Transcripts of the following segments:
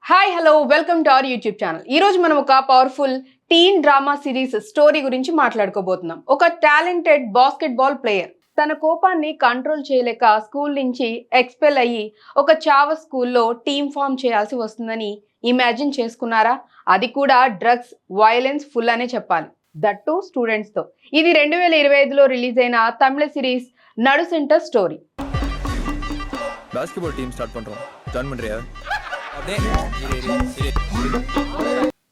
Hi hello welcome to our YouTube channel. ఈ రోజు మనం ఒక పవర్ఫుల్ టీన్ డ్రామా సిరీస్ స్టోరీ గురించి మాట్లాడుకోబోతున్నాం. ఒక టాలెంటెడ్ బాస్కెట్బాల్ ప్లేయర్ తన కోపాన్ని కంట్రోల్ చేయలేక స్కూల్ నుంచి ఎక్స్పెల్ అయ్యి ఒక చావ స్కూల్లో టీమ్ ఫామ్ చేయాల్సి వస్తుందని ఇమాజిన్ చేసుకున్నారా? అది కూడా డ్రగ్స్ వైలెన్స్ ఫుల్ అనే చెప్పాలి, దట్టు స్టూడెంట్స్తో. ఇది 2025లో రిలీజ్ అయిన తమిళ సిరీస్ నడు centre story. Basketball team start பண்றோம். జాయిన్ பண்றியா?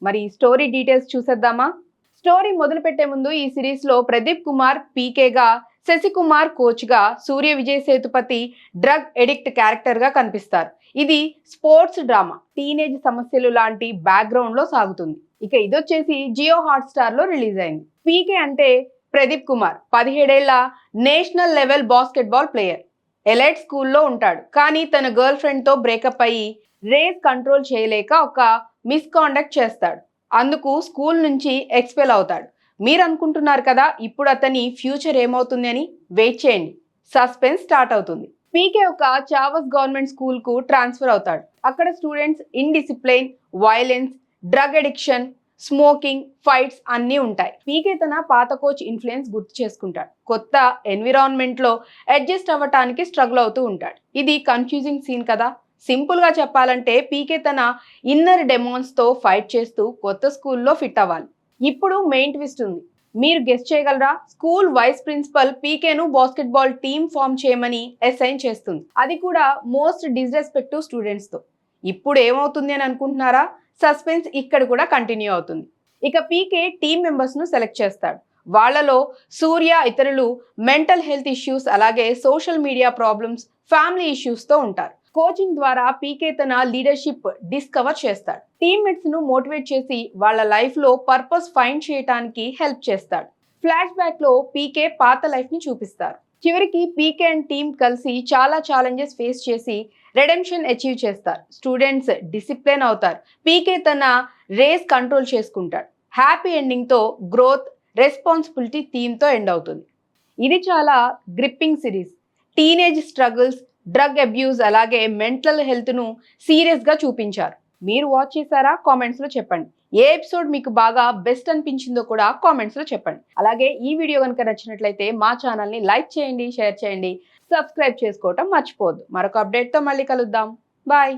మరి స్టోరీ డీటెయిల్స్ చూసేద్దామా? స్టోరీ మొదలు పెట్టే ముందు ఈ సిరీస్ లో ప్రదీప్ కుమార్ పీకేగా, శశికుమార్ కోచ్ గా, Surya Vijay Sethupathi drug addict character గా కనిపిస్తారు. ఇది స్పోర్ట్స్ డ్రామా, టీనేజ్ సమస్యలు లాంటి బ్యాక్గ్రౌండ్ లో సాగుతుంది. ఇక ఇదొచ్చేసి జియో హాట్స్టార్ లో రిలీజ్ అయింది. పీకే అంటే ప్రదీప్ కుమార్ 17 ఏళ్ల national level basketball player. Elite స్కూల్లో ఉంటాడు, కానీ తన గర్ల్ ఫ్రెండ్ తో బ్రేకప్ అయ్యి రేస్ కంట్రోల్ చేయలేక ఒక మిస్కాండక్ట్ చేస్తాడు. అందుకు స్కూల్ నుంచి ఎక్స్పెల్ అవుతాడు. మీరు అనుకుంటున్నారు కదా ఇప్పుడు అతని ఫ్యూచర్ ఏమవుతుంది అని? వెయిట్ చేయండి, సస్పెన్స్ స్టార్ట్ అవుతుంది. పీకే ఒక చావస్ గవర్నమెంట్ స్కూల్ కు ట్రాన్స్ఫర్ అవుతాడు. అక్కడ students indiscipline, violence, drug addiction, smoking, fights అన్నీ ఉంటాయి. పీకే తన పాత కోచ్ ఇన్ఫ్లుయెన్స్ గుర్తు చేసుకుంటాడు. కొత్త ఎన్విరాన్మెంట్ లో అడ్జస్ట్ అవ్వటానికి స్ట్రగుల్ అవుతూ ఉంటాడు. ఇది కన్ఫ్యూజింగ్ సీన్ కదా. సింపుల్ గా చెప్పాలంటే పీకే తన ఇన్నర్ డెమోన్స్ తో ఫైట్ చేస్తూ కొత్త స్కూల్లో ఫిట్ అవ్వాలి. ఇప్పుడు మెయిన్ ట్విస్ట్ ఉంది. మీరు గెస్ చేయగలరా? స్కూల్ వైస్ ప్రిన్సిపల్ పీకేను బాస్కెట్బాల్ టీమ్ ఫామ్ చేయమని అసైన్ చేస్తుంది. అది కూడా మోస్ట్ డిస్రెస్పెక్టివ్ స్టూడెంట్స్ తో. ఇప్పుడు ఏమవుతుంది అని అనుకుంటున్నారా? సస్పెన్స్ ఇక్కడ కూడా కంటిన్యూ అవుతుంది. ఇక పీకే టీమ్ మెంబర్స్ ను సెలెక్ట్ చేస్తాడు. వాళ్లలో సూర్య ఇతరులు మెంటల్ హెల్త్ ఇష్యూస్, అలాగే social media problems, family issues తో ఉంటారు. కోచింగ్ ద్వారా పీకే తన లీడర్షిప్ డిస్కవర్ చేస్తాడు. టీమ్మేట్స్ ను మోటివేట్ చేసి వాళ్ళ లైఫ్ లో పర్పస్ ఫైండ్ చేయడానికి హెల్ప్ చేస్తాడు. ఫ్లాష్ బ్యాక్ లో పీకే పాత లైఫ్ ని చూపిస్తారు. చివరికి పీకే అండ్ టీమ్ కలిసి చాలా ఛాలెంజెస్ ఫేస్ చేసి రెడెంప్షన్ అచీవ్ చేస్తారు. స్టూడెంట్స్ డిసిప్లిన్ అవుతారు. పీకే తన రేస్ కంట్రోల్ చేసుకుంటాడు. హ్యాపీ ఎండింగ్ తో గ్రోత్, రెస్పాన్సిబిలిటీ థీమ్ తో ఎండ్ అవుతుంది. ఇది చాలా gripping series. Teenage struggles, drug abuse, అలాగే మెంటల్ హెల్త్ ను సీరియస్ గా చూపించారు. మీరు వాచ్ చేశారా? కామెంట్స్ లో చెప్పండి. ఏ ఎపిసోడ్ మీకు బాగా బెస్ట్ అనిపించిందో కూడా కామెంట్స్ లో చెప్పండి. అలాగే ఈ వీడియో కనుక నచ్చినట్లయితే మా ఛానల్ ని లైక్ చేయండి, షేర్ చేయండి, సబ్స్క్రైబ్ చేసుకోవటం మర్చిపోవద్దు. మరొక అప్డేట్ తో మళ్ళీ కలుద్దాం. బాయ్.